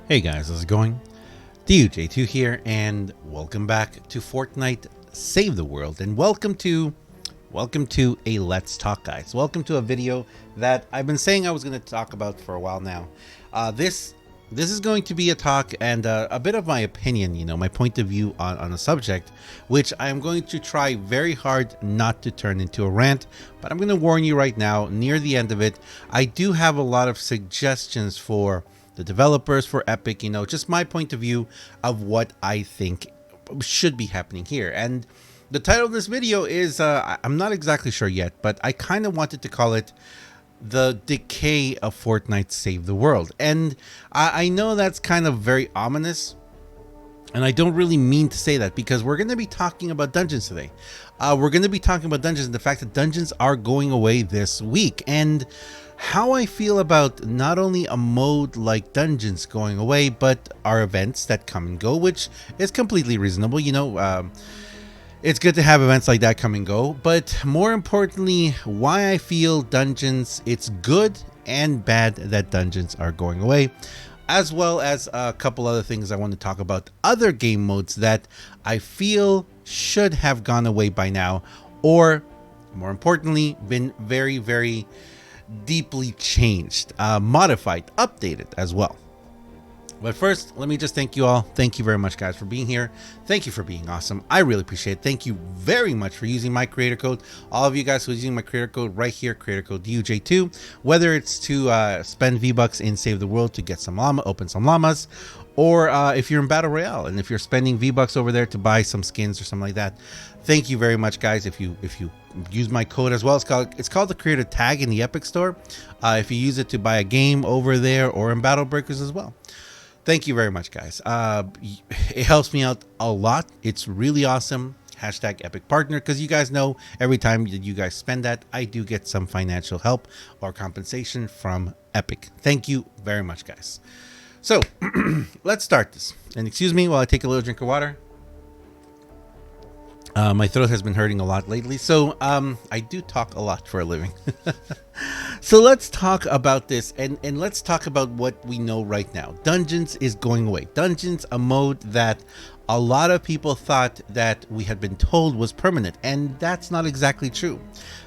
Hey guys, how's it going? DJ2 here, and welcome back to Fortnite Save the World, and welcome to a Let's Talk, guys. Welcome to a video that I've been saying I was going to talk about for a while now. This is going to be a talk and a bit of my opinion, my point of view on a subject, which I am going to try very hard not to turn into a rant, but I'm going to warn you right now, near the end of it, I do have a lot of suggestions for the developers, for Epic, just my point of view of what I think should be happening here. And the title of this video is, I'm not exactly sure yet, but I kind of wanted to call it the Decay of Fortnite Save the World. And I know that's kind of very ominous, and I don't really mean to say that because we're going to be talking about dungeons today. We're going to be talking about dungeons and the fact that dungeons are going away this week, and how I feel about not only a mode like dungeons going away, but our events that come and go, which is completely reasonable. It's good to have events like that come and go, but more importantly, why I feel dungeons, it's good and bad that dungeons are going away, as well as a couple other things I want to talk about, other game modes that I feel should have gone away by now, or more importantly, been very, very deeply changed, modified, updated as well. But first, let me just thank you all. Thank you very much, guys, for being here. Thank you for being awesome. I really appreciate it. Thank you very much for using my creator code. All of you guys who are using my creator code right here, creator code DUJ2, whether it's to spend V-Bucks in Save the World to get some llama, open some llamas, or if you're in Battle Royale and if you're spending V-Bucks over there to buy some skins or something like that. Thank you very much, guys. If you use my code as well, it's called the creator tag in the Epic Store. If you use it to buy a game over there or in Battle Breakers as well. Thank you very much, guys. It helps me out a lot. It's really awesome. Hashtag Epic Partner, because you guys know every time you guys spend that, I do get some financial help or compensation from Epic. Thank you very much, guys. So let's start this. And excuse me while I take a little drink of water. My throat has been hurting a lot lately, so I do talk a lot for a living. So let's talk about this, and let's talk about what we know right now. Dungeons is going away. Dungeons, a mode that a lot of people thought that we had been told was permanent, and that's not exactly true.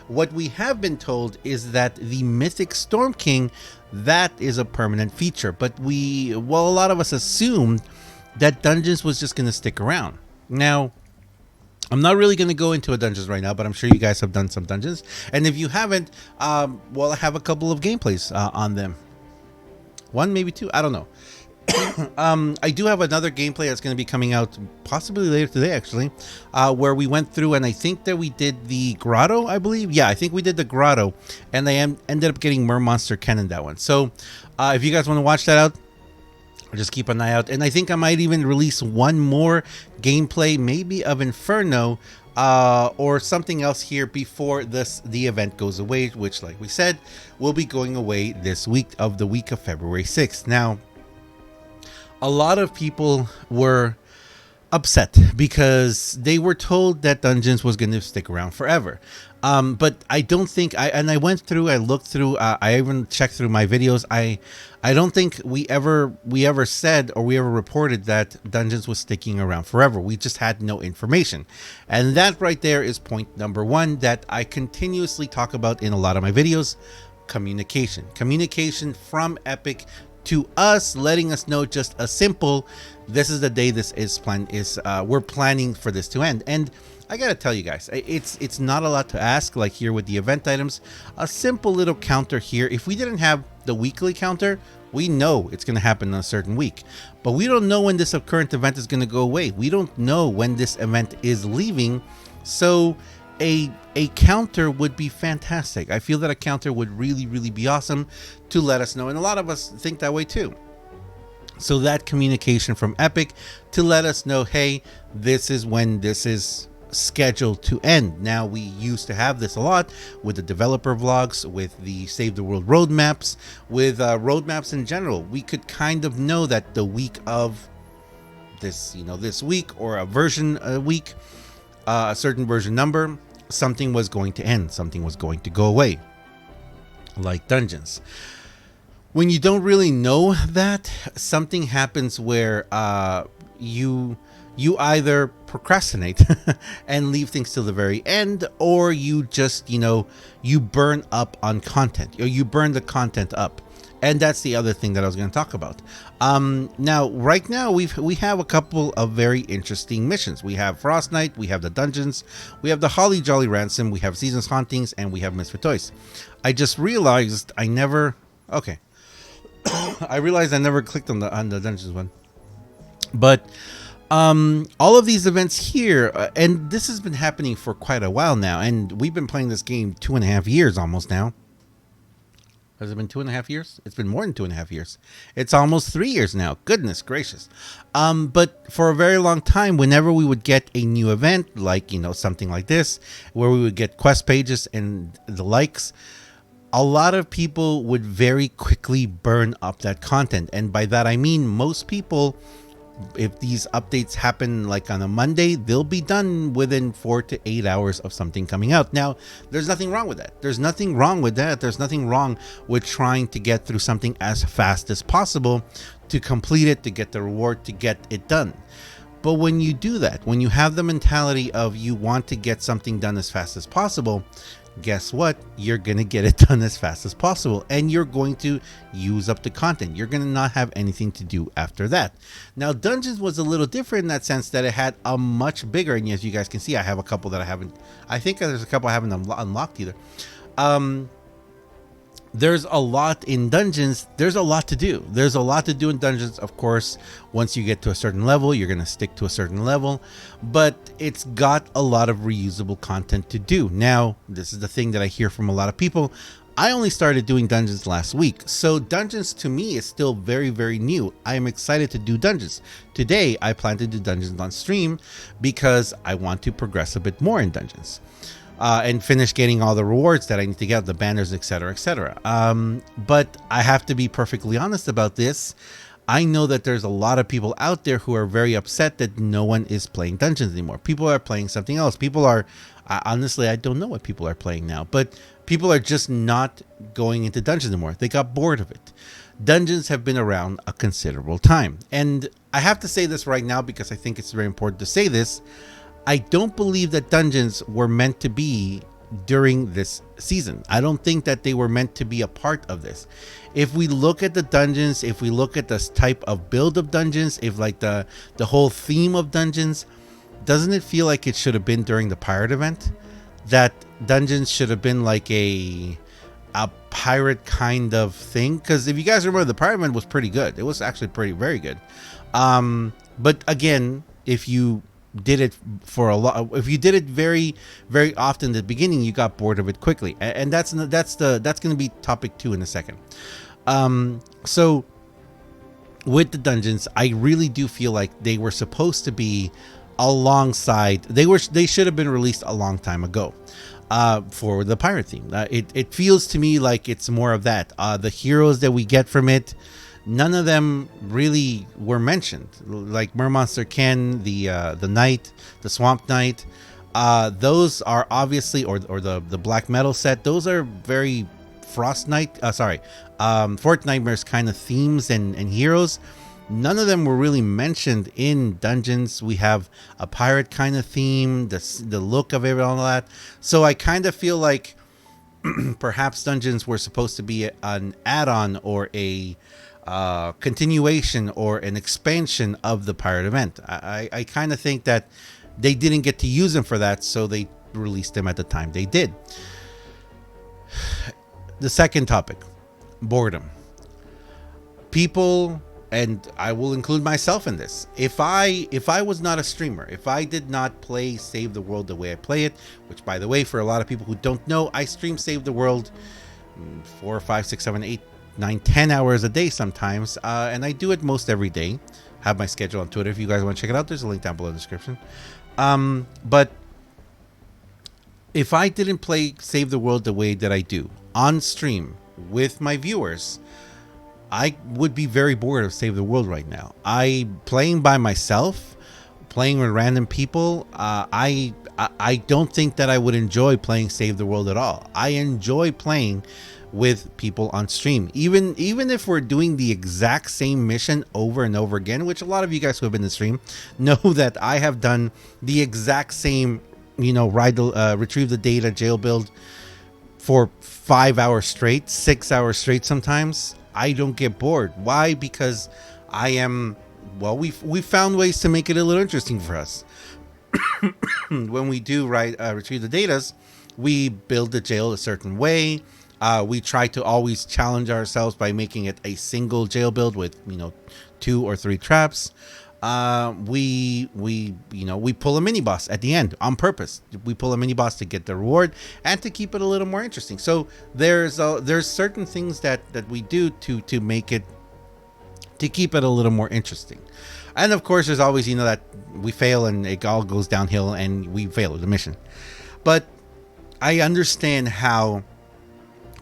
What we have been told is that the Mythic Storm King, that is a permanent feature, but a lot of us assumed that dungeons was just going to stick around. Now, I'm not really going to go into a dungeons right now, but I'm sure you guys have done some dungeons. And if you haven't, I have a couple of gameplays on them. One, maybe two, I don't know. I do have another gameplay that's going to be coming out possibly later today, actually, where we went through, and I think that we did the grotto, I believe. Yeah, I think we did the grotto, and I ended up getting Mer Monster Ken in that one. So if you guys want to watch that out, just keep an eye out. And I think I might even release one more gameplay, maybe of Inferno or something else here before the event goes away, which, like we said, will be going away this week of February 6th. Now, a lot of people were upset because they were told that dungeons was going to stick around forever. But I don't think I looked through, I even checked through my videos. I don't think we ever said or we ever reported that dungeons was sticking around forever. We just had no information. And that right there is point number one that I continuously talk about in a lot of my videos. Communication from Epic to us, letting us know just a simple, this is the day this is planned, we're planning for this to end. And I gotta tell you guys, it's not a lot to ask. Like here with the event items, a simple little counter here. If we didn't have the weekly counter, we know it's gonna happen in a certain week, but we don't know when this current event is gonna go away. We don't know when this event is leaving, so a counter would be fantastic. I feel that a counter would really, really be awesome to let us know, and a lot of us think that way too. So that communication from Epic to let us know, hey, this is when this is scheduled to end. Now, we used to have this a lot with the developer vlogs, with the Save the World roadmaps, with roadmaps in general. We could kind of know that the week of this, this week, or a week, a certain version number, something was going to end, something was going to go away, like dungeons. when you don't really know that, something happens where you you either procrastinate and leave things till the very end, or you just, you burn up on content, or you burn the content up. And that's the other thing that I was going to talk about. Now, right now, we have a couple of very interesting missions. We have Frost Night, we have the dungeons, we have the Holly Jolly Ransom, we have Seasons Hauntings, and we have Misfit Toys. I just realized I never. Okay, I realized I never clicked on the dungeons one, but all of these events here, and this has been happening for quite a while now, and we've been playing this game 2.5 years almost now. Has it been 2.5 years? It's been more than 2.5 years. It's almost 3 years now. Goodness gracious. But for a very long time, whenever we would get a new event, like, something like this, where we would get quest pages and the likes, a lot of people would very quickly burn up that content. And by that, I mean most people, if these updates happen like on a Monday, they'll be done within 4 to 8 hours of something coming out. Now, there's nothing wrong with that. There's nothing wrong with that. There's nothing wrong with trying to get through something as fast as possible to complete it, to get the reward, to get it done. But when you do that, when you have the mentality of you want to get something done as fast as possible, guess what? You're going to get it done as fast as possible, and you're going to use up the content. You're going to not have anything to do after that. Now, Dungeons was a little different in that sense that it had a much bigger, and as you guys can see, I have a couple that I think there's a couple I haven't unlocked either. There's a lot in Dungeons. There's a lot to do. There's a lot to do in Dungeons. Of course, once you get to a certain level, you're going to stick to a certain level, but it's got a lot of reusable content to do. Now, this is the thing that I hear from a lot of people. I only started doing Dungeons last week, so Dungeons to me is still very, very new. I am excited to do Dungeons. Today, I plan to do Dungeons on stream because I want to progress a bit more in Dungeons. And finish getting all the rewards that I need to get, the banners, etc., etc. But I have to be perfectly honest about this. I know that there's a lot of people out there who are very upset that no one is playing Dungeons anymore. People are playing something else. People are, honestly, I don't know what people are playing now, but people are just not going into Dungeons anymore. They got bored of it. Dungeons have been around a considerable time. And I have to say this right now because I think it's very important to say this. I don't believe that Dungeons were meant to be during this season. I don't think that they were meant to be a part of this. If we look at the Dungeons, if we look at this type of build of Dungeons, if like the whole theme of Dungeons, doesn't it feel like it should have been during the pirate event? That Dungeons should have been like a pirate kind of thing? Because if you guys remember, the pirate event was pretty good. It was actually very good. But again, if you did it for a lot, if you did it very, very often at the beginning, you got bored of it quickly, and that's going to be topic 2 in a second. So with the Dungeons, I really do feel like they were supposed to be alongside. They should have been released a long time ago. For the pirate theme, it feels to me like it's more of that. The heroes that we get from it, none of them really were mentioned, like Mermonster Ken, the Knight, the Swamp Knight. Those are obviously, or the Black Metal set. Those are very Frost Knight. Fort Nightmares kind of themes and heroes. None of them were really mentioned in Dungeons. We have a pirate kind of theme, the look of it, all that. So I kind of feel like perhaps Dungeons were supposed to be an add-on or a continuation or an expansion of the pirate event. I kind of think that they didn't get to use them for that, so they released them at the time they did. The second topic, boredom. People, and I will include myself in this, if I was not a streamer, if I did not play Save the World the way I play it, which by the way, for a lot of people who don't know, I stream Save the World 4, 5, 6, 7, 8, 9, 10 hours a day sometimes, and I do it most every day. Have my schedule on Twitter if you guys want to check it out. There's a link down below in the description. But if I didn't play Save the World the way that I do on stream with my viewers, I would be very bored of Save the World right now. Playing by myself, playing with random people, I don't think that I would enjoy playing Save the World at all. I enjoy playing with people on stream. Even if we're doing the exact same mission over and over again, which a lot of you guys who have been in the stream know that I have done the exact same, retrieve the data jail build for 5 hours straight, 6 hours straight sometimes. I don't get bored. Why? Because we found ways to make it a little interesting for us. When we do retrieve the datas, we build the jail a certain way. We try to always challenge ourselves by making it a single jail build with 2 or 3 traps. We pull a mini boss at the end on purpose. We pull a mini boss to get the reward and to keep it a little more interesting. So there's certain things that we do to make it, to keep it a little more interesting. And of course, there's always that we fail and it all goes downhill and we fail at the mission. But I understand how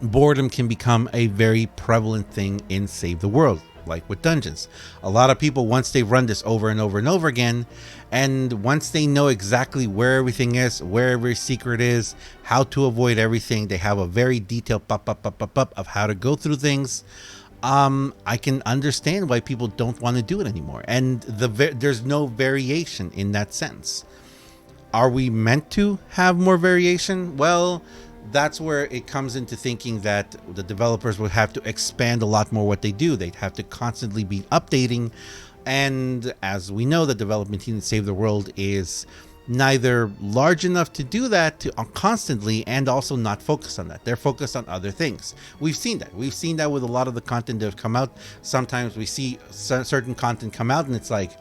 boredom can become a very prevalent thing in Save the World, like with dungeons. A lot of people, once they run this over and over and over again, and once they know exactly where everything is, where every secret is, how to avoid everything, they have a very detailed of how to go through things. I can understand why people don't want to do it anymore, and there's no variation in that sense. Are we meant to have more variation? Well, that's where it comes into thinking that the developers would have to expand a lot more what they do. They'd have to constantly be updating, and as we know, the development team at Save the World is neither large enough to do that constantly, and also not focused on that. They're focused on other things. We've seen that with a lot of the content that have come out. Sometimes we see certain content come out and it's like,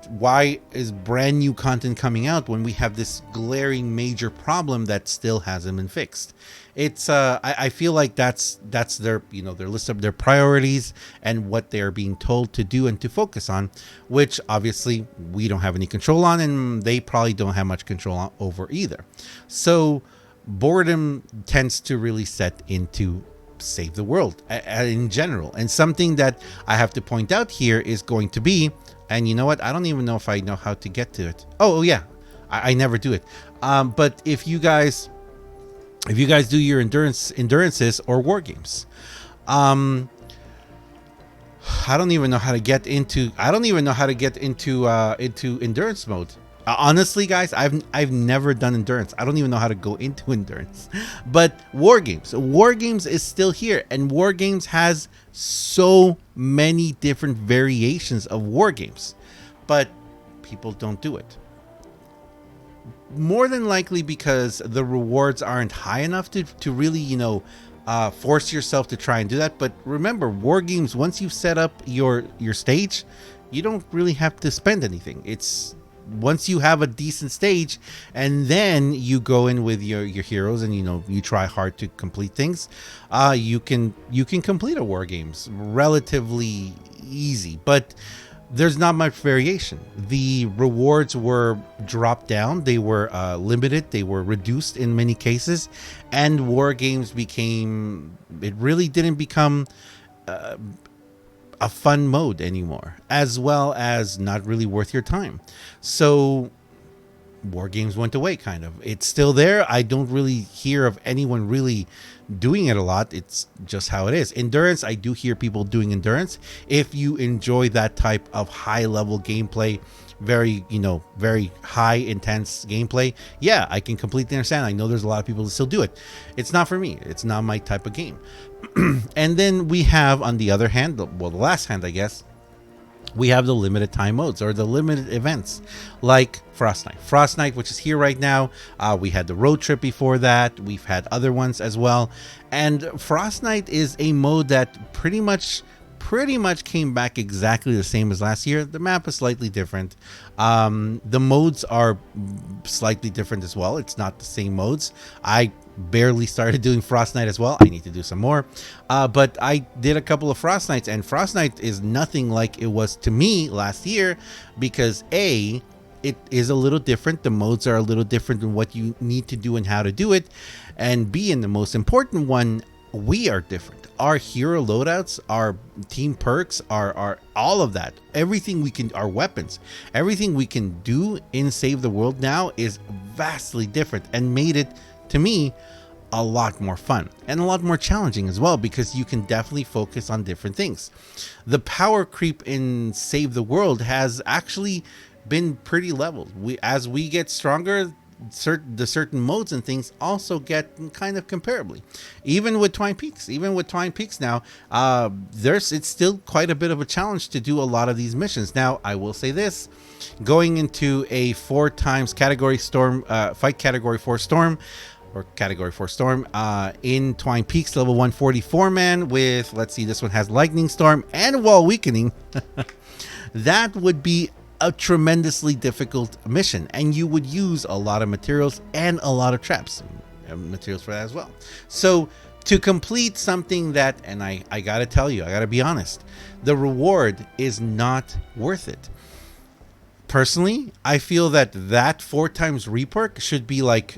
why is brand new content coming out when we have this glaring major problem that still hasn't been fixed? It's I feel like that's their their list of their priorities and what they're being told to do and to focus on, which obviously we don't have any control on, and they probably don't have much control over either. So boredom tends to really set into Save the World in general. And something that I have to point out here is going to be, and you know what, I don't even know if I know how to get to it. Oh yeah, I never do it. But if you guys do your endurances or war games, I don't even know how to get into endurance mode. Honestly, guys, I've never done endurance. I don't even know how to go into endurance. But Wargames is still here, and Wargames has so many different variations of Wargames, but people don't do it. More than likely because the rewards aren't high enough to really, force yourself to try and do that. But remember, Wargames, once you've set up your stage, you don't really have to spend anything. It's once you have a decent stage, and then you go in with your heroes, and you try hard to complete things, you can complete a Wargames relatively easy. But there's not much variation. The rewards were dropped down, they were limited, they were reduced in many cases, and Wargames really didn't become a fun mode anymore, as well as not really worth your time. So Wargames went away, kind of. It's still there. I don't really hear of anyone really doing it a lot. It's just how it is. Endurance, I do hear people doing endurance. If you enjoy that type of high level gameplay, very high intense gameplay, yeah, I can completely understand. I know there's a lot of people that still do it. It's not for me. It's not my type of game. And then we have, on the other hand, the last hand, I guess, we have the limited time modes, or the limited events, like Frostnight, which is here right now. We had the road trip before that. We've had other ones as well. And Frostnight is a mode that pretty much came back exactly the same as last year. The map is slightly different. The modes are slightly different as well. It's not the same modes. I barely started doing Frostnight as well. I need to do some more. But I did a couple of Frostnights, and Frostnight is nothing like it was to me last year, because A, it is a little different. The modes are a little different in what you need to do and how to do it. And B, and the most important one, we are different. Our hero loadouts, our team perks, our all of that, everything we can, our weapons, everything we can do in Save the World now is vastly different, and made it, to me, a lot more fun and a lot more challenging as well, because you can definitely focus on different things. The power creep in Save the World has actually been pretty leveled. As we get stronger, certain modes and things also get kind of comparably. Even with Twine Peaks now, it's still quite a bit of a challenge to do a lot of these missions. Now, I will say this: going into a 4 times category storm, fight category 4 storm, or category 4 storm, in Twine Peaks level 144, man, with, let's see, this one has lightning storm and wall weakening. That would be a tremendously difficult mission, and you would use a lot of materials and a lot of traps and materials for that as well. So to complete something that, and I gotta tell you, I gotta be honest, the reward is not worth it. Personally, I feel that 4 times reperk should be like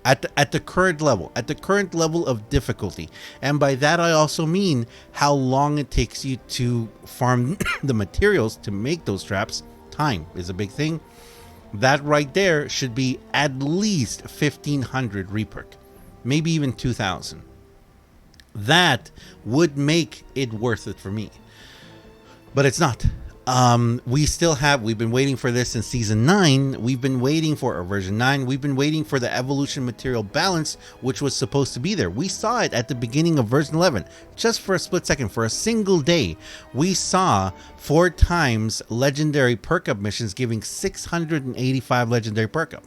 at the current level of difficulty. And by that I also mean how long it takes you to farm the materials to make those traps. Time is a big thing. That right there should be at least 1,500 reperk, maybe even 2,000. That would make it worth it for me, but it's not. We've been waiting for this in season 9. We've been waiting for version 9. We've been waiting for the evolution material balance, which was supposed to be there. We saw it at the beginning of version 11, just for a split second, for a single day. We saw 4 times legendary perk up missions giving 685 legendary perk up.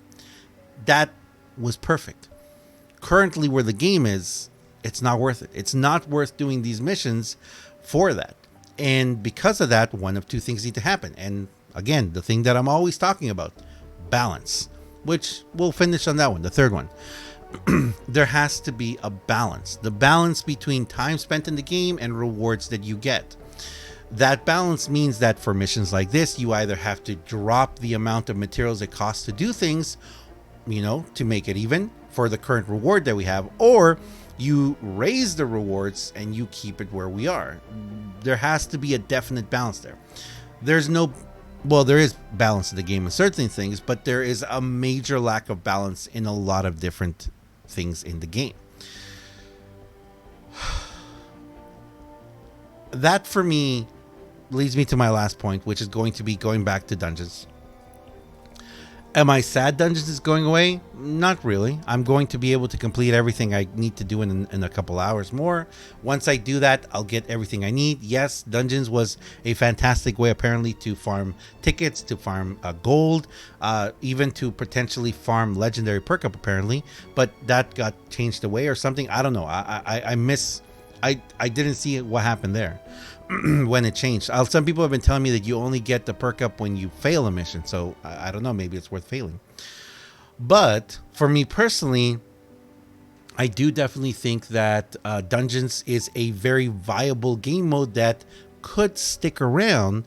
That was perfect. Currently, where the game is, it's not worth it. It's not worth doing these missions for that. And because of that, one of 2 things need to happen. And again, the thing that I'm always talking about, balance, which we'll finish on that one, the third one. There has to be a balance. The balance between time spent in the game and rewards that you get. That balance means that for missions like this, you either have to drop the amount of materials it costs to do things, to make it even for the current reward that we have, or you raise the rewards and you keep it where we are. There has to be a definite balance there. There is balance in the game in certain things, but there is a major lack of balance in a lot of different things in the game. That for me leads me to my last point, which is going to be going back to dungeons. Am I sad Dungeons is going away? Not really. I'm going to be able to complete everything I need to do in a couple hours more. Once I do that, I'll get everything I need. Yes, Dungeons was a fantastic way apparently to farm tickets, to farm gold, even to potentially farm legendary perk up apparently. But that got changed away or something. I don't know. I didn't see what happened there. When it changed. Some people have been telling me that you only get the perk up when you fail a mission, so I don't know, maybe it's worth failing. But for me personally, I do definitely think that Dungeons is a very viable game mode that could stick around,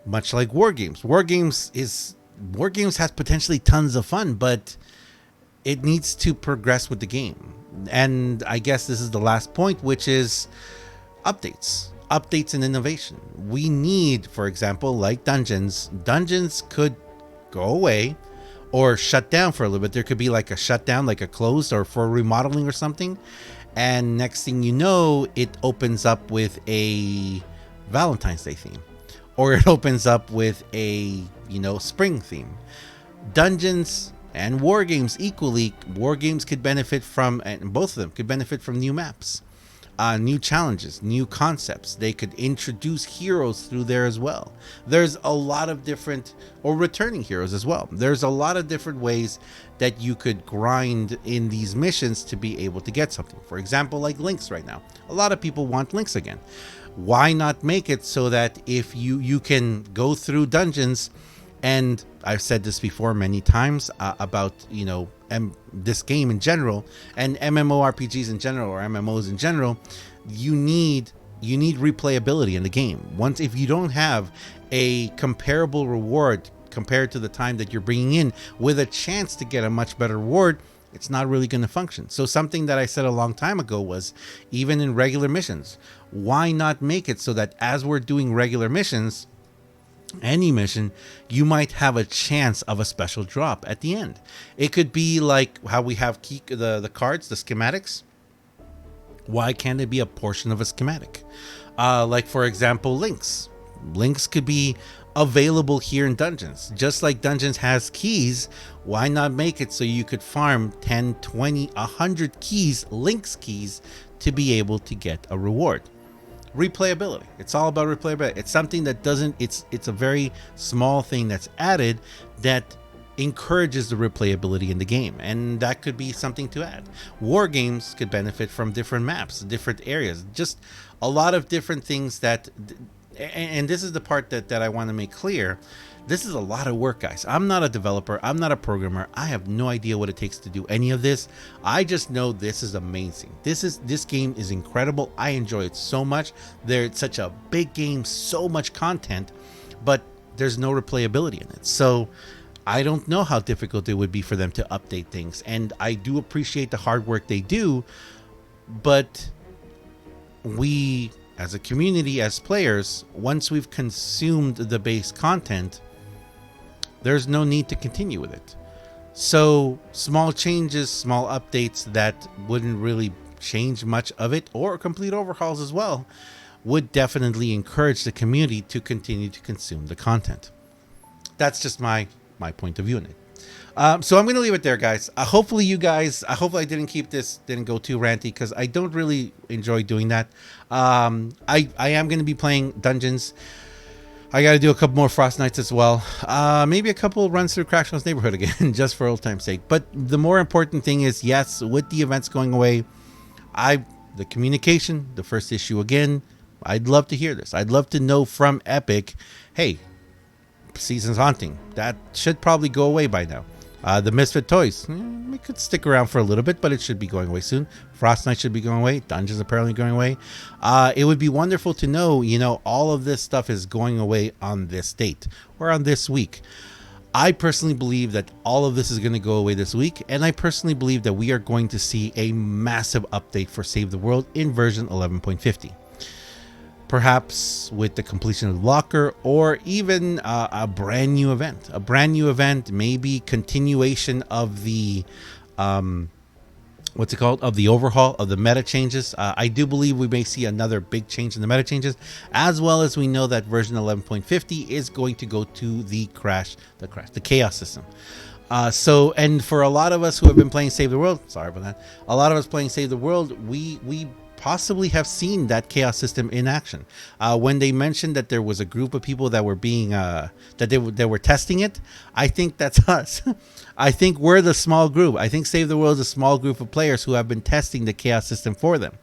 much like Wargames. Wargames has potentially tons of fun, but it needs to progress with the game. And I guess this is the last point, which is updates and innovation. We need, for example, like dungeons could go away or shut down for a little bit. There could be like a shutdown, like a closed or for remodeling or something. And next thing you know, it opens up with a Valentine's Day theme, or it opens up with a, spring theme. Dungeons and Wargames equally, Wargames could benefit from, and both of them could benefit from new maps. New challenges, new concepts. They could introduce heroes through there as well. There's a lot of different, or returning heroes as well. There's a lot of different ways that you could grind in these missions to be able to get something. For example, like links right now. A lot of people want links again. Why not make it so that if you can go through dungeons, and I've said this before many times about, this game in general and MMORPGs in general, or MMOs in general, you need replayability in the game. Once, if you don't have a comparable reward compared to the time that you're bringing in with a chance to get a much better reward, it's not really going to function. So something that I said a long time ago was, even in regular missions, why not make it so that as we're doing regular missions, any mission, you might have a chance of a special drop at the end. It could be like how we have the cards, the schematics. Why can't it be a portion of a schematic? Like, for example, links. Links could be available here in Dungeons. Just like Dungeons has keys, why not make it so you could farm 10, 20, 100 keys, links keys, to be able to get a reward? Replayability. It's all about replayability. It's something that doesn't, it's a very small thing that's added that encourages the replayability in the game, and that could be something to add. Wargames could benefit from different maps, different areas, just a lot of different things that, and this is the part that I want to make clear. This is a lot of work, guys. I'm not a developer. I'm not a programmer. I have no idea what it takes to do any of this. I just know this is amazing. This game is incredible. I enjoy it so much. It's such a big game, so much content, but there's no replayability in it. So I don't know how difficult it would be for them to update things. And I do appreciate the hard work they do, but we, as a community, as players, once we've consumed the base content, there's no need to continue with it. So small changes, small updates that wouldn't really change much of it, or complete overhauls as well, would definitely encourage the community to continue to consume the content. That's just my point of view in it. So I'm going to leave it there, guys. Hopefully you guys, hopefully I didn't go too ranty, because I don't really enjoy doing that. I am going to be playing Dungeons. I got to do a couple more Frost Nights as well. Maybe a couple runs through Crackshell's Neighborhood again, just for old time's sake. But the more important thing is, yes, with the events going away, the communication, the first issue again, I'd love to hear this. I'd love to know from Epic, hey, Season's Haunting, that should probably go away by now. The Misfit Toys, it could stick around for a little bit, but it should be going away soon. Frost Night should be going away. Dungeons apparently going away. It would be wonderful to know, all of this stuff is going away on this date or on this week. I personally believe that all of this is going to go away this week, and I personally believe that we are going to see a massive update for Save the World in version 11.50. Perhaps with the completion of the locker, or even a brand new event, maybe continuation of the of the overhaul of the meta changes. I do believe we may see another big change in the meta changes, as well as we know that version 11.50 is going to go to the chaos system. And for a lot of us who have been playing Save the World, sorry about that, a lot of us playing Save the World, we possibly have seen that chaos system in action. When they mentioned that there was a group of people that were being they were testing it, I think that's us. I think we're the small group. I think Save the World is a small group of players who have been testing the chaos system for them.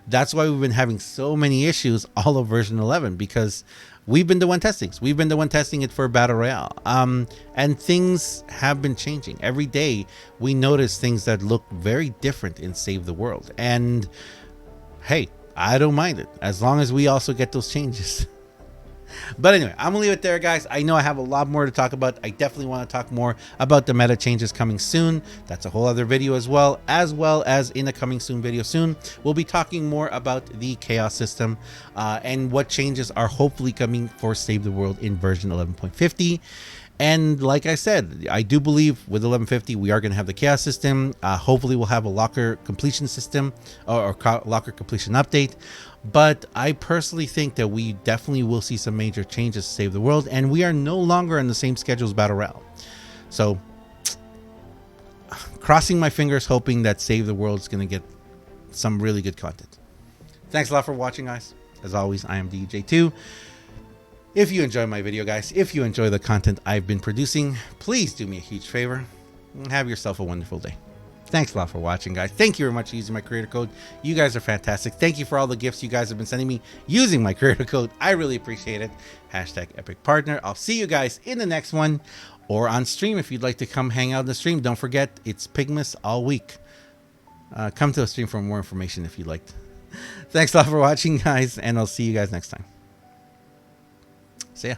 That's why we've been having so many issues all of version 11, because we've been the one testing. We've been the one testing it for Battle Royale. And things have been changing. Every day we notice things that look very different in Save the World. And hey, I don't mind it, as long as we also get those changes. But anyway, I'm gonna leave it there, guys. I know I have a lot more to talk about. I definitely want to talk more about the meta changes coming soon. That's a whole other video as well as in a coming soon video soon. We'll be talking more about the chaos system and what changes are hopefully coming for Save the World in version 11.50. And like I said, I do believe with 1150 we are going to have the chaos system. Hopefully we'll have a locker completion system or locker completion update. But I personally think that we definitely will see some major changes to Save the World, and we are no longer on the same schedule as Battle Royale. So crossing my fingers, hoping that Save the World is going to get some really good content. Thanks a lot for watching, guys. As always, I am DJ2. If you enjoy my video, guys, if you enjoy the content I've been producing, please do me a huge favor and have yourself a wonderful day. Thanks a lot for watching, guys. Thank you very much for using my creator code. You guys are fantastic. Thank you for all the gifts you guys have been sending me using my creator code. I really appreciate it. Hashtag Epic Partner. I'll see you guys in the next one, or on stream if you'd like to come hang out in the stream. Don't forget, it's Pigmas all week. Come to the stream for more information if you'd like. Thanks a lot for watching, guys, and I'll see you guys next time. See ya.